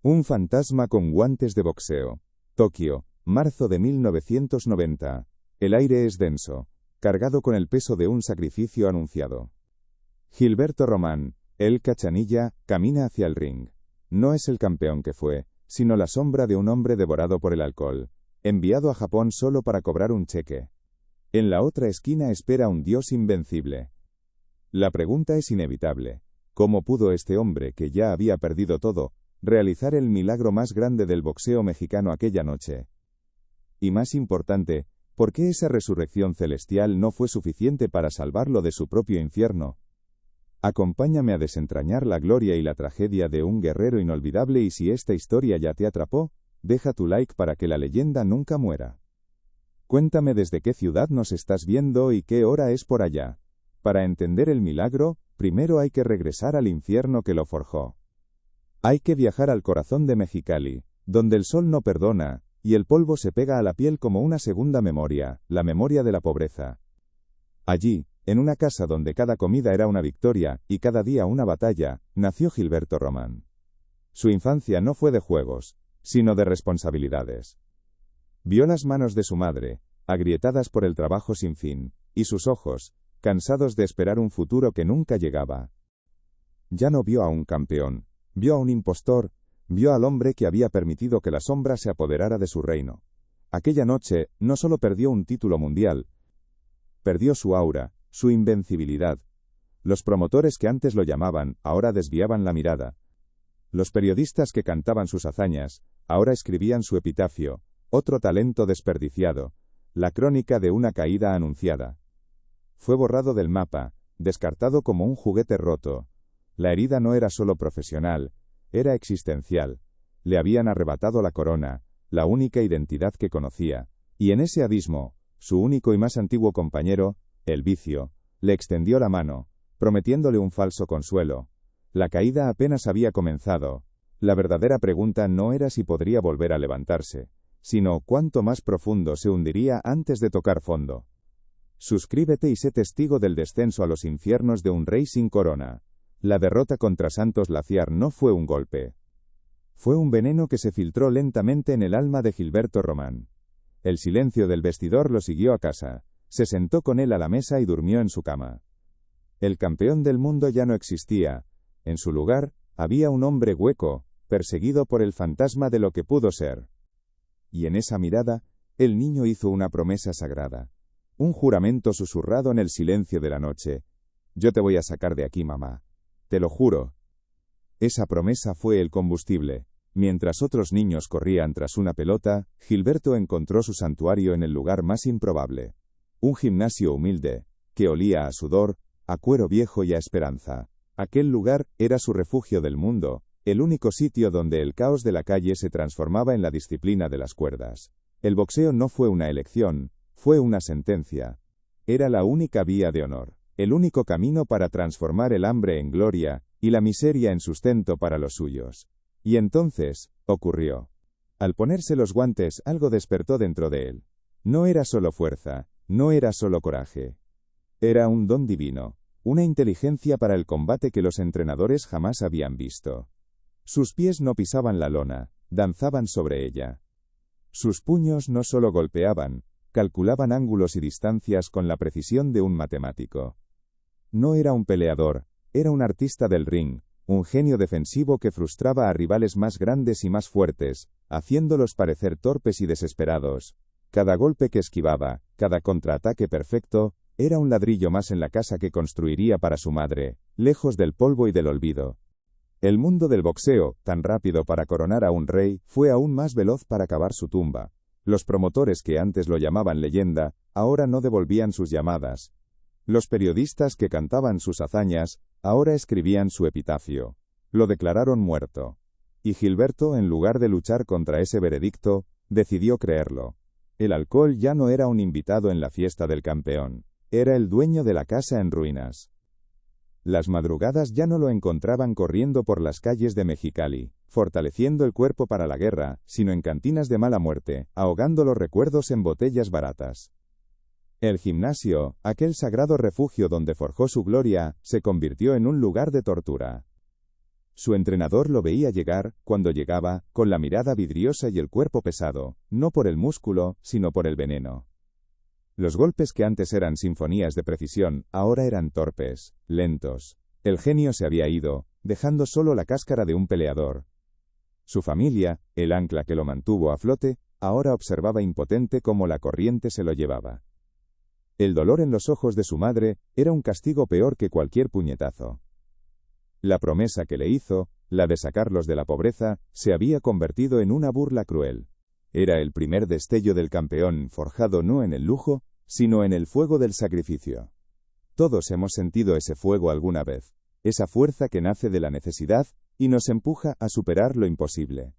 Un fantasma con guantes de boxeo. Tokio, marzo de 1990. El aire es denso, cargado con el peso de un sacrificio anunciado. Gilberto Román, el Cachanilla, camina hacia el ring. No es el campeón que fue, sino la sombra de un hombre devorado por el alcohol, enviado a Japón solo para cobrar un cheque. En la otra esquina espera un dios invencible. La pregunta es inevitable. ¿Cómo pudo este hombre, que ya había perdido todo, realizar el milagro más grande del boxeo mexicano aquella noche? Y más importante, ¿por qué esa resurrección celestial no fue suficiente para salvarlo de su propio infierno? Acompáñame a desentrañar la gloria y la tragedia de un guerrero inolvidable, y si esta historia ya te atrapó, deja tu like para que la leyenda nunca muera. Cuéntame desde qué ciudad nos estás viendo y qué hora es por allá. Para entender el milagro, primero hay que regresar al infierno que lo forjó. Hay que viajar al corazón de Mexicali, donde el sol no perdona, y el polvo se pega a la piel como una segunda memoria, la memoria de la pobreza. Allí, en una casa donde cada comida era una victoria, y cada día una batalla, nació Gilberto Román. Su infancia no fue de juegos, sino de responsabilidades. Vio las manos de su madre, agrietadas por el trabajo sin fin, y sus ojos, cansados de esperar un futuro que nunca llegaba. Ya no vio a un campeón, vio a un impostor, vio al hombre que había permitido que la sombra se apoderara de su reino. Aquella noche, no solo perdió un título mundial, perdió su aura, su invencibilidad. Los promotores que antes lo llamaban, ahora desviaban la mirada. Los periodistas que cantaban sus hazañas, ahora escribían su epitafio, otro talento desperdiciado, la crónica de una caída anunciada. Fue borrado del mapa, descartado como un juguete roto. La herida no era solo profesional, era existencial. Le habían arrebatado la corona, la única identidad que conocía, y en ese abismo, su único y más antiguo compañero, el vicio, le extendió la mano, prometiéndole un falso consuelo. La caída apenas había comenzado. La verdadera pregunta no era si podría volver a levantarse, sino cuánto más profundo se hundiría antes de tocar fondo. Suscríbete y sé testigo del descenso a los infiernos de un rey sin corona. La derrota contra Santos Laciar no fue un golpe. Fue un veneno que se filtró lentamente en el alma de Gilberto Román. El silencio del vestidor lo siguió a casa. Se sentó con él a la mesa y durmió en su cama. El campeón del mundo ya no existía. En su lugar, había un hombre hueco, perseguido por el fantasma de lo que pudo ser. Y en esa mirada, el niño hizo una promesa sagrada. Un juramento susurrado en el silencio de la noche. Yo te voy a sacar de aquí, mamá. Te lo juro. Esa promesa fue el combustible. Mientras otros niños corrían tras una pelota, Gilberto encontró su santuario en el lugar más improbable. Un gimnasio humilde, que olía a sudor, a cuero viejo y a esperanza. Aquel lugar era su refugio del mundo, el único sitio donde el caos de la calle se transformaba en la disciplina de las cuerdas. El boxeo no fue una elección, fue una sentencia. Era la única vía de honor, el único camino para transformar el hambre en gloria, y la miseria en sustento para los suyos. Y entonces, ocurrió. Al ponerse los guantes, algo despertó dentro de él. No era solo fuerza, no era solo coraje. Era un don divino, una inteligencia para el combate que los entrenadores jamás habían visto. Sus pies no pisaban la lona, danzaban sobre ella. Sus puños no solo golpeaban, calculaban ángulos y distancias con la precisión de un matemático. No era un peleador, era un artista del ring, un genio defensivo que frustraba a rivales más grandes y más fuertes, haciéndolos parecer torpes y desesperados. Cada golpe que esquivaba, cada contraataque perfecto, era un ladrillo más en la casa que construiría para su madre, lejos del polvo y del olvido. El mundo del boxeo, tan rápido para coronar a un rey, fue aún más veloz para cavar su tumba. Los promotores que antes lo llamaban leyenda, ahora no devolvían sus llamadas. Los periodistas que cantaban sus hazañas, ahora escribían su epitafio. Lo declararon muerto. Y Gilberto, en lugar de luchar contra ese veredicto, decidió creerlo. El alcohol ya no era un invitado en la fiesta del campeón. Era el dueño de la casa en ruinas. Las madrugadas ya no lo encontraban corriendo por las calles de Mexicali, fortaleciendo el cuerpo para la guerra, sino en cantinas de mala muerte, ahogando los recuerdos en botellas baratas. El gimnasio, aquel sagrado refugio donde forjó su gloria, se convirtió en un lugar de tortura. Su entrenador lo veía llegar, cuando llegaba, con la mirada vidriosa y el cuerpo pesado, no por el músculo, sino por el veneno. Los golpes que antes eran sinfonías de precisión, ahora eran torpes, lentos. El genio se había ido, dejando solo la cáscara de un peleador. Su familia, el ancla que lo mantuvo a flote, ahora observaba impotente cómo la corriente se lo llevaba. El dolor en los ojos de su madre era un castigo peor que cualquier puñetazo. La promesa que le hizo, la de sacarlos de la pobreza, se había convertido en una burla cruel. Era el primer destello del campeón forjado no en el lujo, sino en el fuego del sacrificio. Todos hemos sentido ese fuego alguna vez, esa fuerza que nace de la necesidad y nos empuja a superar lo imposible.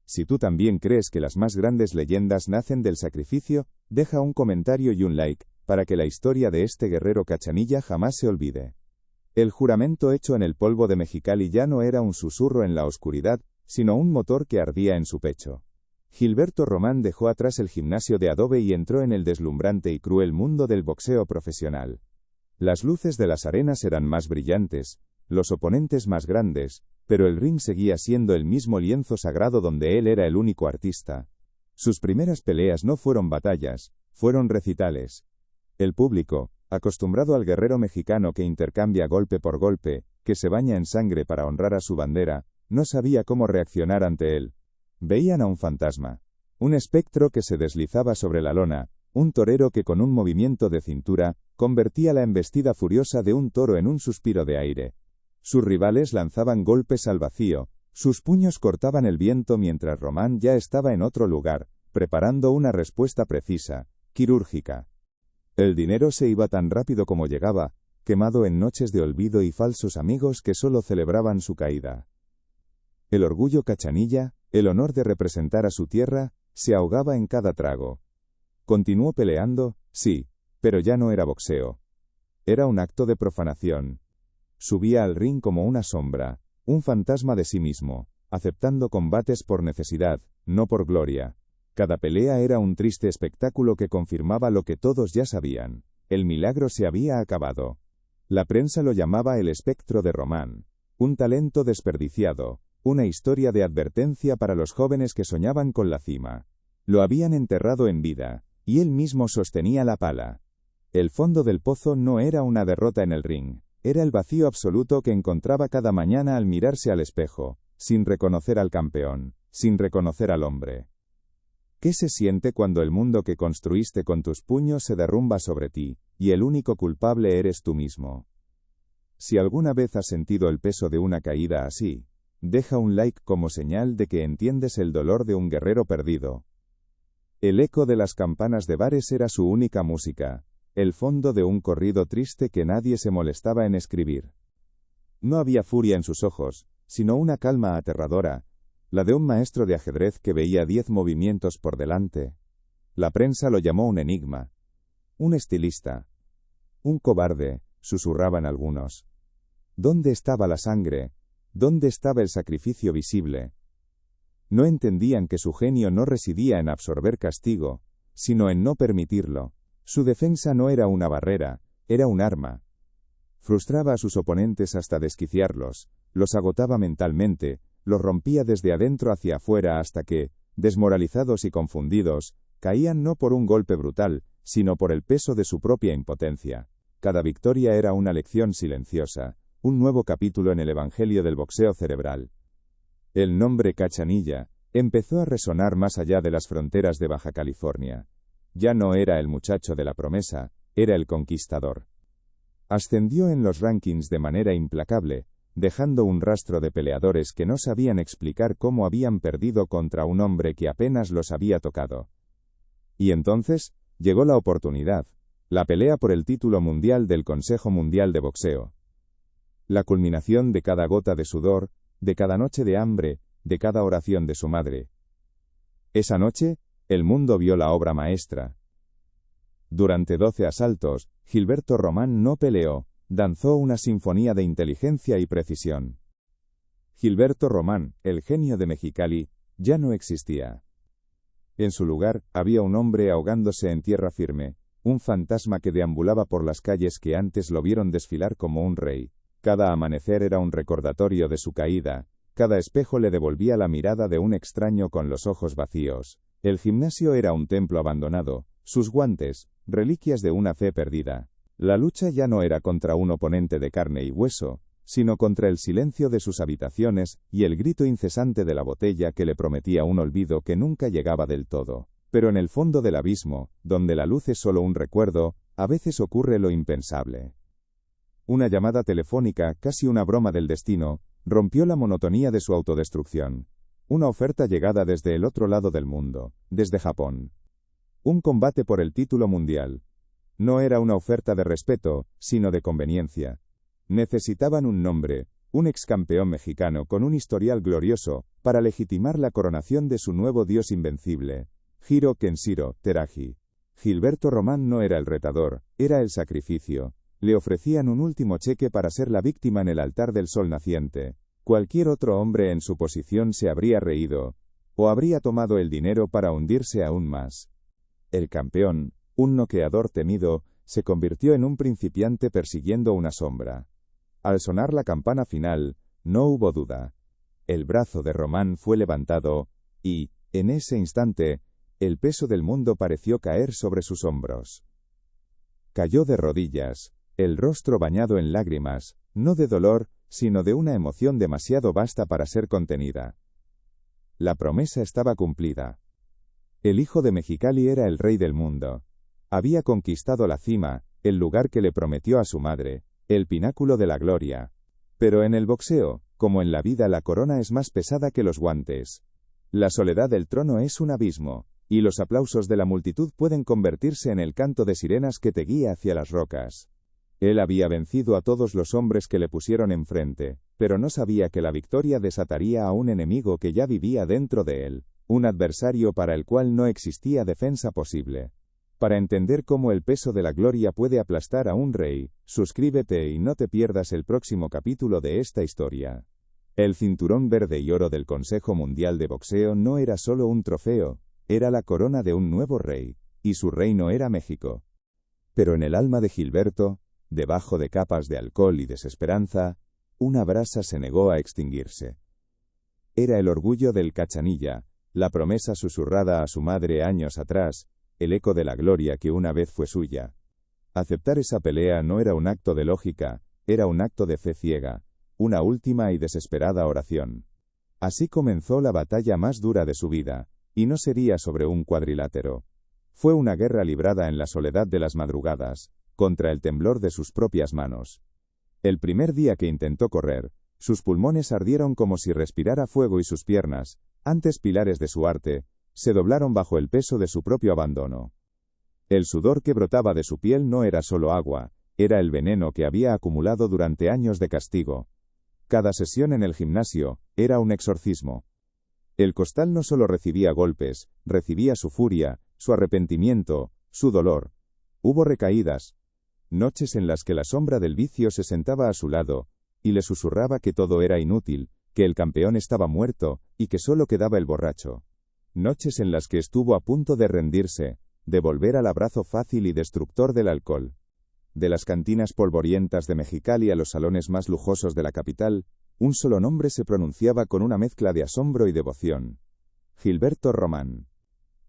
Si tú también crees que las más grandes leyendas nacen del sacrificio, deja un comentario y un like, para que la historia de este guerrero Cachanilla jamás se olvide. El juramento hecho en el polvo de Mexicali ya no era un susurro en la oscuridad, sino un motor que ardía en su pecho. Gilberto Román dejó atrás el gimnasio de adobe y entró en el deslumbrante y cruel mundo del boxeo profesional. Las luces de las arenas eran más brillantes, los oponentes más grandes, pero el ring seguía siendo el mismo lienzo sagrado donde él era el único artista. Sus primeras peleas no fueron batallas, fueron recitales. El público, acostumbrado al guerrero mexicano que intercambia golpe por golpe, que se baña en sangre para honrar a su bandera, no sabía cómo reaccionar ante él. Veían a un fantasma, un espectro que se deslizaba sobre la lona, un torero que con un movimiento de cintura, convertía la embestida furiosa de un toro en un suspiro de aire. Sus rivales lanzaban golpes al vacío, sus puños cortaban el viento mientras Román ya estaba en otro lugar, preparando una respuesta precisa, quirúrgica. El dinero se iba tan rápido como llegaba, quemado en noches de olvido y falsos amigos que solo celebraban su caída. El orgullo Cachanilla, el honor de representar a su tierra, se ahogaba en cada trago. Continuó peleando, sí, pero ya no era boxeo. Era un acto de profanación. Subía al ring como una sombra, un fantasma de sí mismo, aceptando combates por necesidad, no por gloria. Cada pelea era un triste espectáculo que confirmaba lo que todos ya sabían. El milagro se había acabado. La prensa lo llamaba el espectro de Román. Un talento desperdiciado, una historia de advertencia para los jóvenes que soñaban con la cima. Lo habían enterrado en vida, y él mismo sostenía la pala. El fondo del pozo no era una derrota en el ring, era el vacío absoluto que encontraba cada mañana al mirarse al espejo, sin reconocer al campeón, sin reconocer al hombre. ¿Qué se siente cuando el mundo que construiste con tus puños se derrumba sobre ti, y el único culpable eres tú mismo? Si alguna vez has sentido el peso de una caída así, deja un like como señal de que entiendes el dolor de un guerrero perdido. El eco de las campanas de bares era su única música, el fondo de un corrido triste que nadie se molestaba en escribir. No había furia en sus ojos, sino una calma aterradora, la de un maestro de ajedrez que veía 10 movimientos por delante. La prensa lo llamó un enigma, un estilista, un cobarde, susurraban algunos. ¿Dónde estaba la sangre? ¿Dónde estaba el sacrificio visible? No entendían que su genio no residía en absorber castigo, sino en no permitirlo. Su defensa no era una barrera, era un arma. Frustraba a sus oponentes hasta desquiciarlos, los agotaba mentalmente, los rompía desde adentro hacia afuera hasta que, desmoralizados y confundidos, caían no por un golpe brutal, sino por el peso de su propia impotencia. Cada victoria era una lección silenciosa, un nuevo capítulo en el evangelio del boxeo cerebral. El nombre Cachanilla empezó a resonar más allá de las fronteras de Baja California. Ya no era el muchacho de la promesa, era el conquistador. Ascendió en los rankings de manera implacable, dejando un rastro de peleadores que no sabían explicar cómo habían perdido contra un hombre que apenas los había tocado. Y entonces, llegó la oportunidad, la pelea por el título mundial del Consejo Mundial de Boxeo. La culminación de cada gota de sudor, de cada noche de hambre, de cada oración de su madre. Esa noche, el mundo vio la obra maestra. Durante 12 asaltos, Gilberto Román no peleó, danzó una sinfonía de inteligencia y precisión. Gilberto Román, el genio de Mexicali, ya no existía. En su lugar, había un hombre ahogándose en tierra firme, un fantasma que deambulaba por las calles que antes lo vieron desfilar como un rey. Cada amanecer era un recordatorio de su caída, cada espejo le devolvía la mirada de un extraño con los ojos vacíos. El gimnasio era un templo abandonado, sus guantes, reliquias de una fe perdida. La lucha ya no era contra un oponente de carne y hueso, sino contra el silencio de sus habitaciones y el grito incesante de la botella que le prometía un olvido que nunca llegaba del todo. Pero en el fondo del abismo, donde la luz es solo un recuerdo, a veces ocurre lo impensable. Una llamada telefónica, casi una broma del destino, rompió la monotonía de su autodestrucción. Una oferta llegada desde el otro lado del mundo, desde Japón. Un combate por el título mundial. No era una oferta de respeto, sino de conveniencia. Necesitaban un nombre, un excampeón mexicano con un historial glorioso, para legitimar la coronación de su nuevo dios invencible, Hiro Kenshiro Teraji. Gilberto Román no era el retador, era el sacrificio. Le ofrecían un último cheque para ser la víctima en el altar del sol naciente. Cualquier otro hombre en su posición se habría reído, o habría tomado el dinero para hundirse aún más. El campeón, un noqueador temido, se convirtió en un principiante persiguiendo una sombra. Al sonar la campana final, no hubo duda. El brazo de Román fue levantado, y, en ese instante, el peso del mundo pareció caer sobre sus hombros. Cayó de rodillas, el rostro bañado en lágrimas, no de dolor, sino de una emoción demasiado vasta para ser contenida. La promesa estaba cumplida. El hijo de Mexicali era el rey del mundo. Había conquistado la cima, el lugar que le prometió a su madre, el pináculo de la gloria. Pero en el boxeo, como en la vida, la corona es más pesada que los guantes. La soledad del trono es un abismo, y los aplausos de la multitud pueden convertirse en el canto de sirenas que te guía hacia las rocas. Él había vencido a todos los hombres que le pusieron enfrente, pero no sabía que la victoria desataría a un enemigo que ya vivía dentro de él, un adversario para el cual no existía defensa posible. Para entender cómo el peso de la gloria puede aplastar a un rey, suscríbete y no te pierdas el próximo capítulo de esta historia. El cinturón verde y oro del Consejo Mundial de Boxeo no era solo un trofeo, era la corona de un nuevo rey, y su reino era México. Pero en el alma de Gilberto, debajo de capas de alcohol y desesperanza, una brasa se negó a extinguirse. Era el orgullo del Cachanilla, la promesa susurrada a su madre años atrás, el eco de la gloria que una vez fue suya. Aceptar esa pelea no era un acto de lógica, era un acto de fe ciega, una última y desesperada oración. Así comenzó la batalla más dura de su vida, y no sería sobre un cuadrilátero. Fue una guerra librada en la soledad de las madrugadas, contra el temblor de sus propias manos. El primer día que intentó correr, sus pulmones ardieron como si respirara fuego y sus piernas, antes pilares de su arte, se doblaron bajo el peso de su propio abandono. El sudor que brotaba de su piel no era solo agua, era el veneno que había acumulado durante años de castigo. Cada sesión en el gimnasio era un exorcismo. El costal no solo recibía golpes, recibía su furia, su arrepentimiento, su dolor. Hubo recaídas, noches en las que la sombra del vicio se sentaba a su lado, y le susurraba que todo era inútil, que el campeón estaba muerto, y que solo quedaba el borracho. Noches en las que estuvo a punto de rendirse, de volver al abrazo fácil y destructor del alcohol. De las cantinas polvorientas de Mexicali a los salones más lujosos de la capital, un solo nombre se pronunciaba con una mezcla de asombro y devoción: Gilberto Román.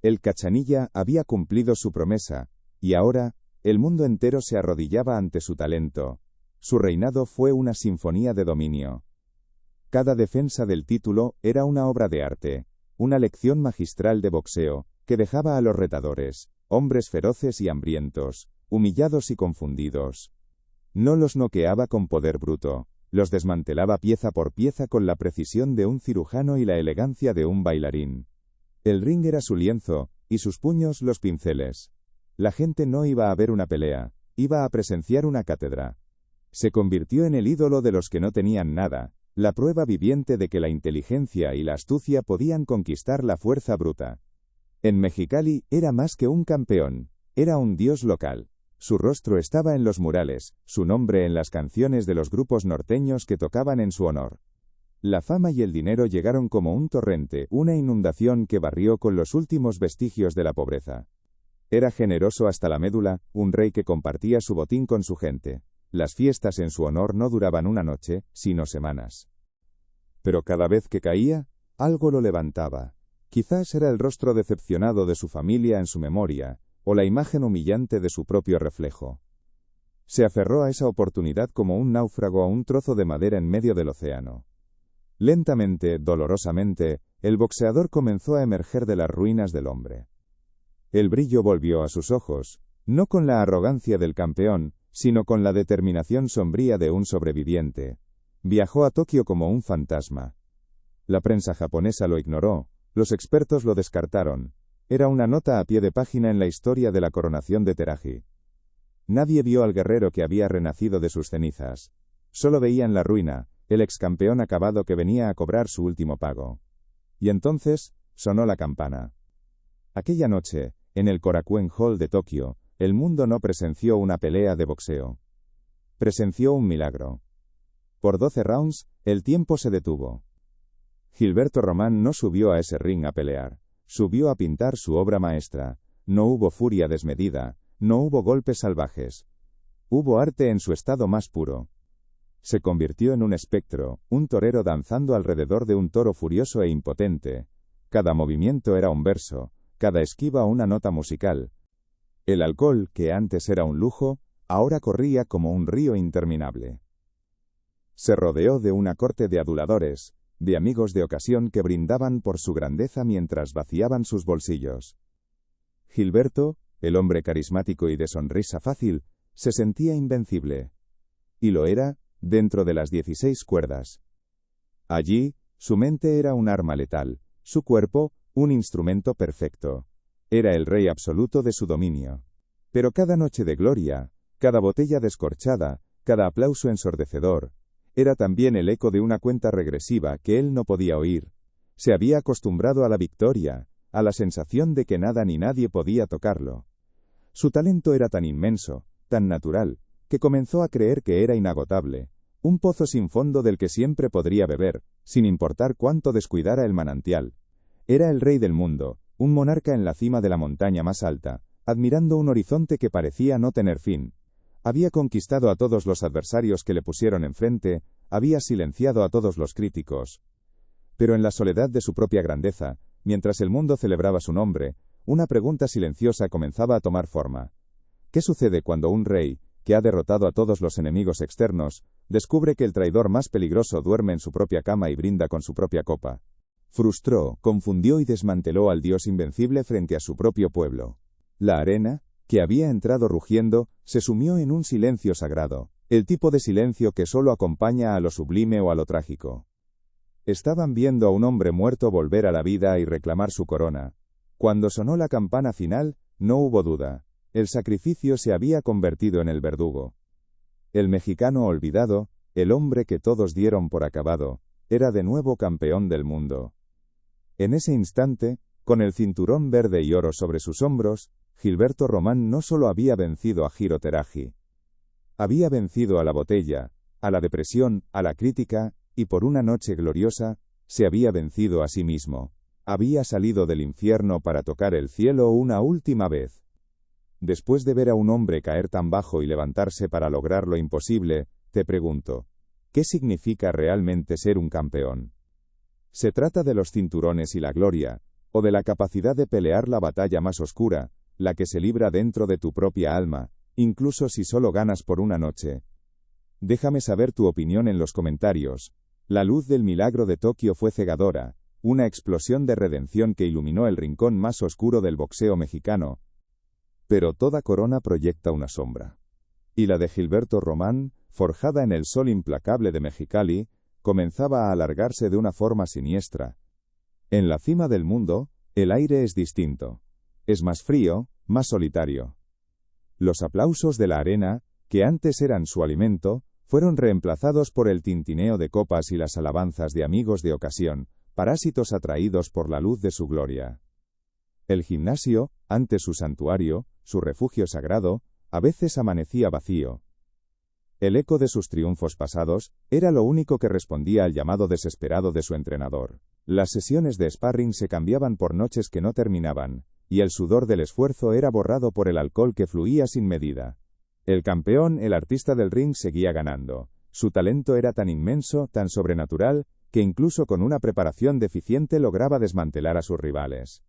El Cachanilla había cumplido su promesa, y ahora, el mundo entero se arrodillaba ante su talento. Su reinado fue una sinfonía de dominio. Cada defensa del título era una obra de arte, una lección magistral de boxeo, que dejaba a los retadores, hombres feroces y hambrientos, humillados y confundidos. No los noqueaba con poder bruto, los desmantelaba pieza por pieza con la precisión de un cirujano y la elegancia de un bailarín. El ring era su lienzo, y sus puños los pinceles. La gente no iba a ver una pelea, iba a presenciar una cátedra. Se convirtió en el ídolo de los que no tenían nada, la prueba viviente de que la inteligencia y la astucia podían conquistar la fuerza bruta. En Mexicali era más que un campeón, era un dios local. Su rostro estaba en los murales, su nombre en las canciones de los grupos norteños que tocaban en su honor. La fama y el dinero llegaron como un torrente, una inundación que barrió con los últimos vestigios de la pobreza. Era generoso hasta la médula, un rey que compartía su botín con su gente. Las fiestas en su honor no duraban una noche, sino semanas. Pero cada vez que caía, algo lo levantaba. Quizás era el rostro decepcionado de su familia en su memoria, o la imagen humillante de su propio reflejo. Se aferró a esa oportunidad como un náufrago a un trozo de madera en medio del océano. Lentamente, dolorosamente, el boxeador comenzó a emerger de las ruinas del hombre. El brillo volvió a sus ojos, no con la arrogancia del campeón, sino con la determinación sombría de un sobreviviente. Viajó a Tokio como un fantasma. La prensa japonesa lo ignoró, los expertos lo descartaron. Era una nota a pie de página en la historia de la coronación de Teragi. Nadie vio al guerrero que había renacido de sus cenizas. Solo veían la ruina, el excampeón acabado que venía a cobrar su último pago. Y entonces, sonó la campana. Aquella noche, en el Korakuen Hall de Tokio, el mundo no presenció una pelea de boxeo. Presenció un milagro. Por 12 rounds, el tiempo se detuvo. Gilberto Román no subió a ese ring a pelear. Subió a pintar su obra maestra. No hubo furia desmedida, no hubo golpes salvajes. Hubo arte en su estado más puro. Se convirtió en un espectro, un torero danzando alrededor de un toro furioso e impotente. Cada movimiento era un verso, cada esquiva una nota musical. El alcohol, que antes era un lujo, ahora corría como un río interminable. Se rodeó de una corte de aduladores, de amigos de ocasión que brindaban por su grandeza mientras vaciaban sus bolsillos. Gilberto, el hombre carismático y de sonrisa fácil, se sentía invencible. Y lo era, dentro de las 16 cuerdas. Allí, su mente era un arma letal, su cuerpo, un instrumento perfecto. Era el rey absoluto de su dominio. Pero cada noche de gloria, cada botella descorchada, cada aplauso ensordecedor, era también el eco de una cuenta regresiva que él no podía oír. Se había acostumbrado a la victoria, a la sensación de que nada ni nadie podía tocarlo. Su talento era tan inmenso, tan natural, que comenzó a creer que era inagotable, un pozo sin fondo del que siempre podría beber, sin importar cuánto descuidara el manantial. Era el rey del mundo, un monarca en la cima de la montaña más alta, admirando un horizonte que parecía no tener fin. Había conquistado a todos los adversarios que le pusieron enfrente, había silenciado a todos los críticos. Pero en la soledad de su propia grandeza, mientras el mundo celebraba su nombre, una pregunta silenciosa comenzaba a tomar forma. ¿Qué sucede cuando un rey, que ha derrotado a todos los enemigos externos, descubre que el traidor más peligroso duerme en su propia cama y brinda con su propia copa? Frustró, confundió y desmanteló al dios invencible frente a su propio pueblo. La arena, que había entrado rugiendo, se sumió en un silencio sagrado, el tipo de silencio que solo acompaña a lo sublime o a lo trágico. Estaban viendo a un hombre muerto volver a la vida y reclamar su corona. Cuando sonó la campana final, no hubo duda. El sacrificio se había convertido en el verdugo. El mexicano olvidado, el hombre que todos dieron por acabado, era de nuevo campeón del mundo. En ese instante, con el cinturón verde y oro sobre sus hombros, Gilberto Román no solo había vencido a Hiro Teragi. Había vencido a la botella, a la depresión, a la crítica, y por una noche gloriosa, se había vencido a sí mismo. Había salido del infierno para tocar el cielo una última vez. Después de ver a un hombre caer tan bajo y levantarse para lograr lo imposible, te pregunto, ¿qué significa realmente ser un campeón? ¿Se trata de los cinturones y la gloria, o de la capacidad de pelear la batalla más oscura, la que se libra dentro de tu propia alma, incluso si solo ganas por una noche? Déjame saber tu opinión en los comentarios. La luz del milagro de Tokio fue cegadora, una explosión de redención que iluminó el rincón más oscuro del boxeo mexicano. Pero toda corona proyecta una sombra. Y la de Gilberto Román, forjada en el sol implacable de Mexicali, comenzaba a alargarse de una forma siniestra. En la cima del mundo, el aire es distinto. Es más frío, más solitario. Los aplausos de la arena, que antes eran su alimento, fueron reemplazados por el tintineo de copas y las alabanzas de amigos de ocasión, parásitos atraídos por la luz de su gloria. El gimnasio, antes su santuario, su refugio sagrado, a veces amanecía vacío. El eco de sus triunfos pasados era lo único que respondía al llamado desesperado de su entrenador. Las sesiones de sparring se cambiaban por noches que no terminaban, y el sudor del esfuerzo era borrado por el alcohol que fluía sin medida. El campeón, el artista del ring, seguía ganando. Su talento era tan inmenso, tan sobrenatural, que incluso con una preparación deficiente lograba desmantelar a sus rivales.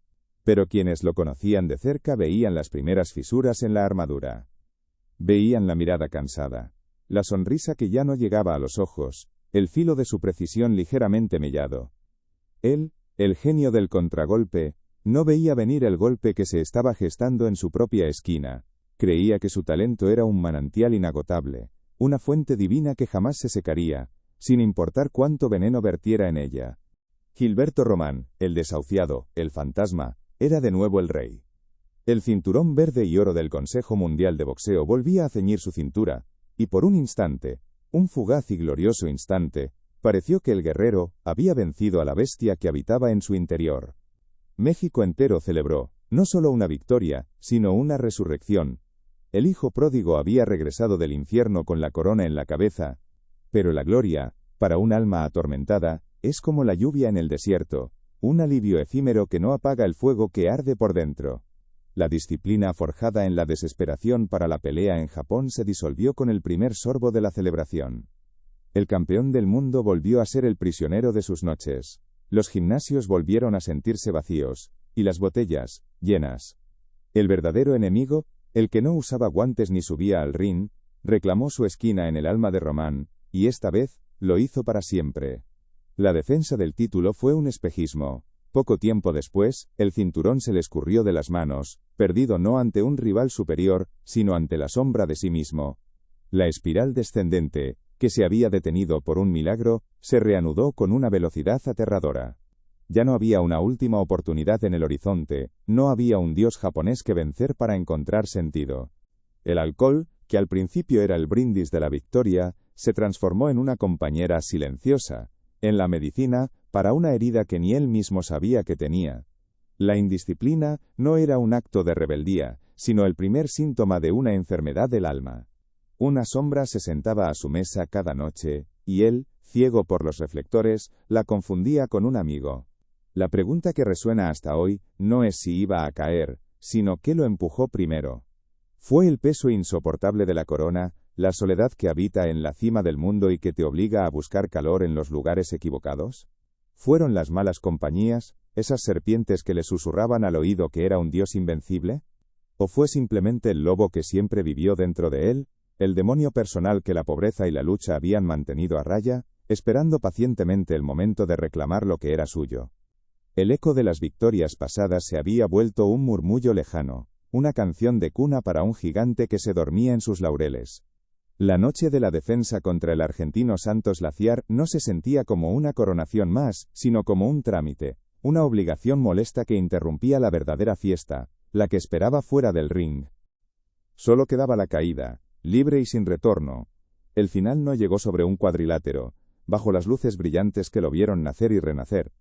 Pero quienes lo conocían de cerca veían las primeras fisuras en la armadura. Veían la mirada cansada, la sonrisa que ya no llegaba a los ojos, el filo de su precisión ligeramente mellado. Él, el genio del contragolpe, no veía venir el golpe que se estaba gestando en su propia esquina. Creía que su talento era un manantial inagotable, una fuente divina que jamás se secaría, sin importar cuánto veneno vertiera en ella. Gilberto Román, el desahuciado, el fantasma, era de nuevo el rey. El cinturón verde y oro del Consejo Mundial de Boxeo volvía a ceñir su cintura, y por un instante, un fugaz y glorioso instante, pareció que el guerrero había vencido a la bestia que habitaba en su interior. México entero celebró, no solo una victoria, sino una resurrección. El hijo pródigo había regresado del infierno con la corona en la cabeza, pero la gloria, para un alma atormentada, es como la lluvia en el desierto, un alivio efímero que no apaga el fuego que arde por dentro. La disciplina forjada en la desesperación para la pelea en Japón se disolvió con el primer sorbo de la celebración. El campeón del mundo volvió a ser el prisionero de sus noches. Los gimnasios volvieron a sentirse vacíos, y las botellas, llenas. El verdadero enemigo, el que no usaba guantes ni subía al ring, reclamó su esquina en el alma de Román, y esta vez, lo hizo para siempre. La defensa del título fue un espejismo. Poco tiempo después, el cinturón se le escurrió de las manos, perdido no ante un rival superior, sino ante la sombra de sí mismo. La espiral descendente, que se había detenido por un milagro, se reanudó con una velocidad aterradora. Ya no había una última oportunidad en el horizonte, no había un dios japonés que vencer para encontrar sentido. El alcohol, que al principio era el brindis de la victoria, se transformó en una compañera silenciosa. En la medicina, para una herida que ni él mismo sabía que tenía. La indisciplina no era un acto de rebeldía, sino el primer síntoma de una enfermedad del alma. Una sombra se sentaba a su mesa cada noche, y él, ciego por los reflectores, la confundía con un amigo. La pregunta que resuena hasta hoy no es si iba a caer, sino qué lo empujó primero. ¿Fue el peso insoportable de la corona, la soledad que habita en la cima del mundo y que te obliga a buscar calor en los lugares equivocados? ¿Fueron las malas compañías, esas serpientes que le susurraban al oído que era un dios invencible? ¿O fue simplemente el lobo que siempre vivió dentro de él, el demonio personal que la pobreza y la lucha habían mantenido a raya, esperando pacientemente el momento de reclamar lo que era suyo? El eco de las victorias pasadas se había vuelto un murmullo lejano, una canción de cuna para un gigante que se dormía en sus laureles. La noche de la defensa contra el argentino Santos Laciar no se sentía como una coronación más, sino como un trámite, una obligación molesta que interrumpía la verdadera fiesta, la que esperaba fuera del ring. Solo quedaba la caída, libre y sin retorno. El final no llegó sobre un cuadrilátero, bajo las luces brillantes que lo vieron nacer y renacer.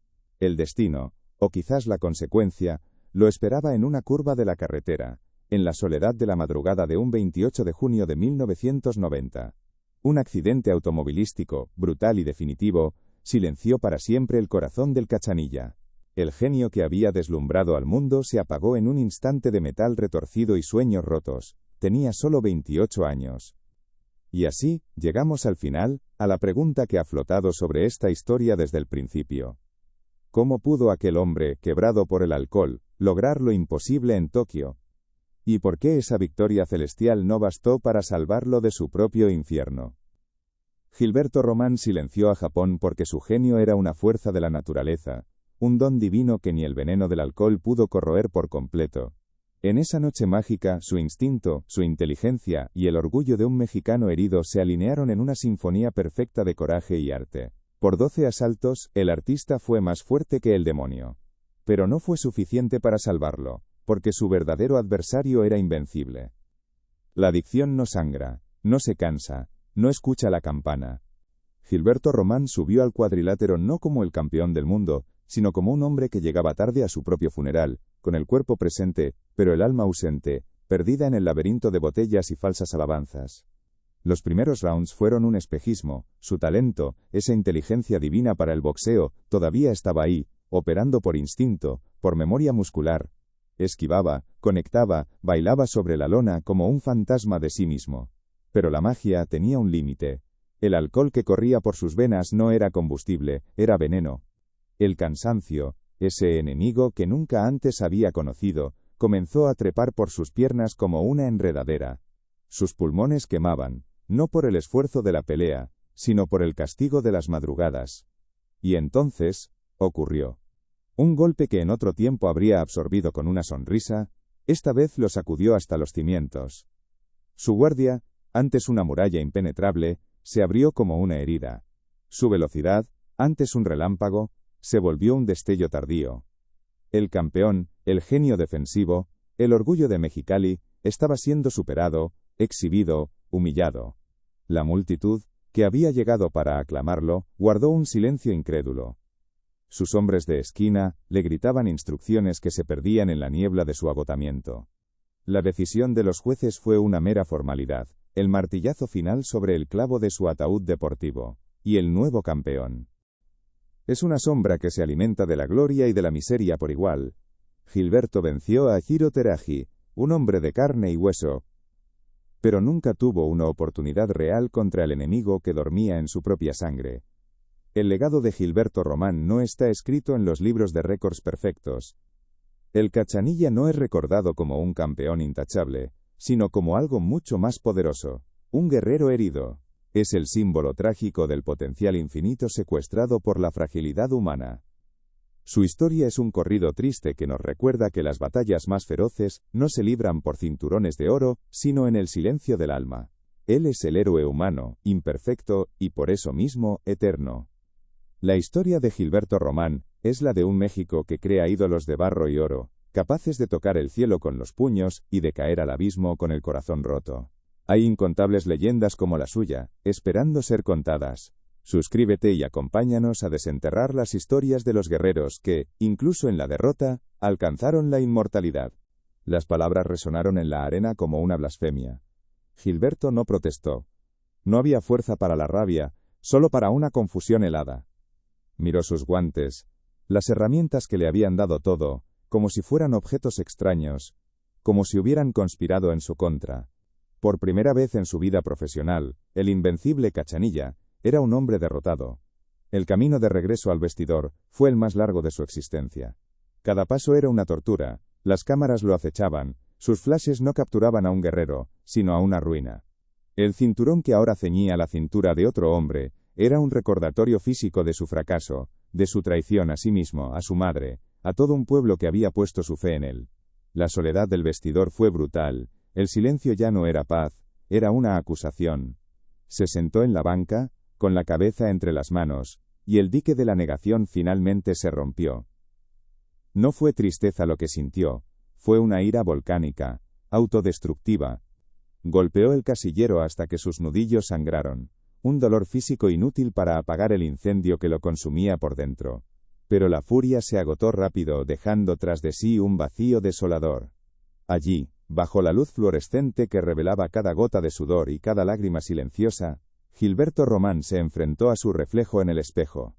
El destino, o quizás la consecuencia, lo esperaba en una curva de la carretera, en la soledad de la madrugada de un 28 de junio de 1990. Un accidente automovilístico, brutal y definitivo, silenció para siempre el corazón del Cachanilla. El genio que había deslumbrado al mundo se apagó en un instante de metal retorcido y sueños rotos. Tenía solo 28 años. Y así, llegamos al final, a la pregunta que ha flotado sobre esta historia desde el principio. ¿Cómo pudo aquel hombre, quebrado por el alcohol, lograr lo imposible en Tokio? ¿Y por qué esa victoria celestial no bastó para salvarlo de su propio infierno? Gilberto Román silenció a Japón porque su genio era una fuerza de la naturaleza, un don divino que ni el veneno del alcohol pudo corroer por completo. En esa noche mágica, su instinto, su inteligencia y el orgullo de un mexicano herido se alinearon en una sinfonía perfecta de coraje y arte. Por 12 asaltos, el artista fue más fuerte que el demonio. Pero no fue suficiente para salvarlo, porque su verdadero adversario era invencible. La adicción no sangra, no se cansa, no escucha la campana. Gilberto Román subió al cuadrilátero no como el campeón del mundo, sino como un hombre que llegaba tarde a su propio funeral, con el cuerpo presente, pero el alma ausente, perdida en el laberinto de botellas y falsas alabanzas. Los primeros rounds fueron un espejismo, su talento, esa inteligencia divina para el boxeo, todavía estaba ahí, operando por instinto, por memoria muscular. Esquivaba, conectaba, bailaba sobre la lona como un fantasma de sí mismo. Pero la magia tenía un límite. El alcohol que corría por sus venas no era combustible, era veneno. El cansancio, ese enemigo que nunca antes había conocido, comenzó a trepar por sus piernas como una enredadera. Sus pulmones quemaban, no por el esfuerzo de la pelea, sino por el castigo de las madrugadas. Y entonces, ocurrió. Un golpe que en otro tiempo habría absorbido con una sonrisa, esta vez lo sacudió hasta los cimientos. Su guardia, antes una muralla impenetrable, se abrió como una herida. Su velocidad, antes un relámpago, se volvió un destello tardío. El campeón, el genio defensivo, el orgullo de Mexicali, estaba siendo superado, exhibido, humillado. La multitud, que había llegado para aclamarlo, guardó un silencio incrédulo. Sus hombres de esquina le gritaban instrucciones que se perdían en la niebla de su agotamiento. La decisión de los jueces fue una mera formalidad, el martillazo final sobre el clavo de su ataúd deportivo, y el nuevo campeón. Es una sombra que se alimenta de la gloria y de la miseria por igual. Gilberto venció a Hiro Teragi, un hombre de carne y hueso, pero nunca tuvo una oportunidad real contra el enemigo que dormía en su propia sangre. El legado de Gilberto Román no está escrito en los libros de récords perfectos. El Cachanilla no es recordado como un campeón intachable, sino como algo mucho más poderoso, un guerrero herido. Es el símbolo trágico del potencial infinito secuestrado por la fragilidad humana. Su historia es un corrido triste que nos recuerda que las batallas más feroces no se libran por cinturones de oro, sino en el silencio del alma. Él es el héroe humano, imperfecto, y por eso mismo, eterno. La historia de Gilberto Román es la de un México que crea ídolos de barro y oro, capaces de tocar el cielo con los puños y de caer al abismo con el corazón roto. Hay incontables leyendas como la suya, esperando ser contadas. Suscríbete y acompáñanos a desenterrar las historias de los guerreros que, incluso en la derrota, alcanzaron la inmortalidad. Las palabras resonaron en la arena como una blasfemia. Gilberto no protestó. No había fuerza para la rabia, solo para una confusión helada. Miró sus guantes, las herramientas que le habían dado todo, como si fueran objetos extraños, como si hubieran conspirado en su contra. Por primera vez en su vida profesional, el invencible Cachanilla era un hombre derrotado. El camino de regreso al vestidor fue el más largo de su existencia. Cada paso era una tortura, las cámaras lo acechaban, sus flashes no capturaban a un guerrero, sino a una ruina. El cinturón que ahora ceñía la cintura de otro hombre era un recordatorio físico de su fracaso, de su traición a sí mismo, a su madre, a todo un pueblo que había puesto su fe en él. La soledad del vestidor fue brutal, el silencio ya no era paz, era una acusación. Se sentó en la banca, con la cabeza entre las manos, y el dique de la negación finalmente se rompió. No fue tristeza lo que sintió, fue una ira volcánica, autodestructiva. Golpeó el casillero hasta que sus nudillos sangraron, un dolor físico inútil para apagar el incendio que lo consumía por dentro. Pero la furia se agotó rápido, dejando tras de sí un vacío desolador. Allí, bajo la luz fluorescente que revelaba cada gota de sudor y cada lágrima silenciosa, Gilberto Román se enfrentó a su reflejo en el espejo.